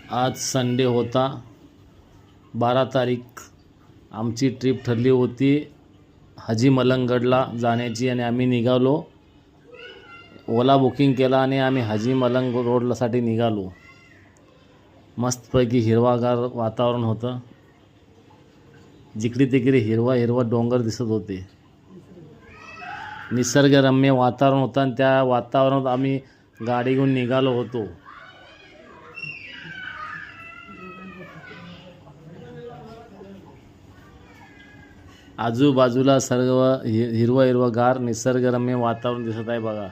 आज संडे होता, 12 तारीख. आमची ट्रिप ठरली होती हाजी मलंगगडला जाण्याची आणि आम्ही निघालो. ओला बुकिंग केला आणि आम्ही हाजी मलंग रोडसाठी निघालो. मस्तपैकी हिरवागार वातावरण होतं. जिकडे तिकडे हिरवा हिरवा डोंगर दिसत होते. निसर्गरम्य वातावरण होतं आणि त्या वातावरणात आम्ही गाडी घेऊन निघालो होतो. आजूबाजूला सर्व हिरवं हिरवंगार निसर्गरम्य वातावरण दिसत आहे बघा.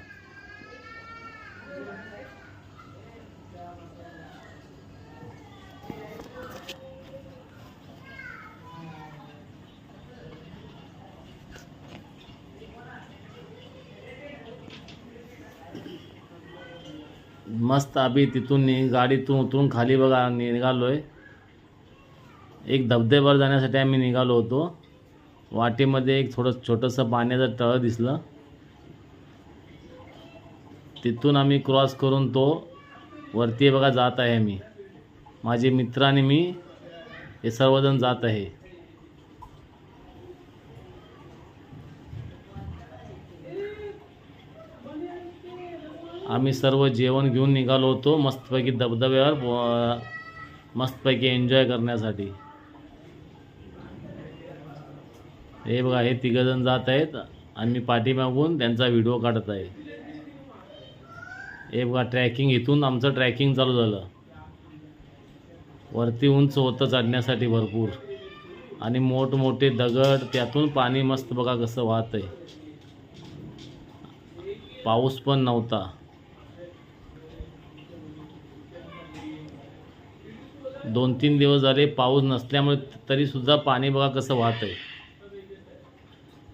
मस्त आम्ही तिथून गाडीतून उतरून खाली बघा निघालोय. एक धबधब्यावर जाण्यासाठी आम्ही निघालो होतो. वाटेमध्ये एक छोटंसं पाण्याचं तळ दिसलं. तिथून आम्ही क्रॉस करून तो वरती बघा जात आहे. मी माझे मित्र आणि मी हे सर्वजण जात आहे. आम्ही सर्व जेवण घेऊन निघालो होतो मस्तपैकी धबधब्यावर मस्तपैकी एन्जॉय करण्यासाठी. हे बघा हे तिघजण जात आहेत आणि मी पाठीमागून त्यांचा व्हिडिओ काढत आहे. हे बघा ट्रॅकिंग, इथून आमचं ट्रॅकिंग चालू झालं. वरती उंच होतं चढण्यासाठी भरपूर आणि मोठमोठे दगड, त्यातून पाणी मस्त बघा कसं वाहत आहे. पाऊस पण नव्हता. 2-3 दिवस झाले पाऊस नसल्यामुळे तरी सुद्धा पाणी बघा कसं वाहत आहे.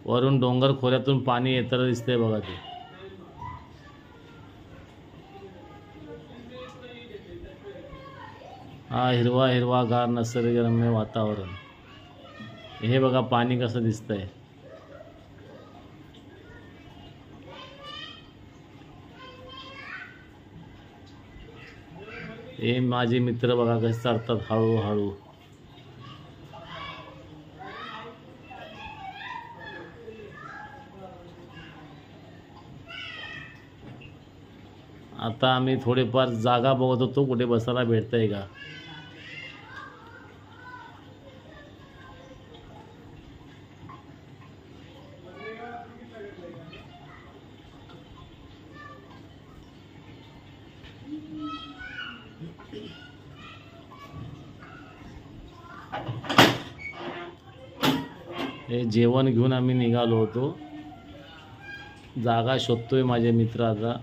वरून डोंगर खोऱ्यातून पाणी येताना दिसतंय बघा ते. हा हिरवा हिरवा गार निसर्गरम्य वातावरण. हे बघा पाणी कसं दिसतंय. हे माझे मित्र बघा कसे चढतात हळूहळू. आता आम्ही थोडेफार जागा बघत होतो कुठे बसायला भेटतंय का. हे जेवण घेऊन आम्ही निघालो होतो. जागा शोधतोय माझे मित्र आता.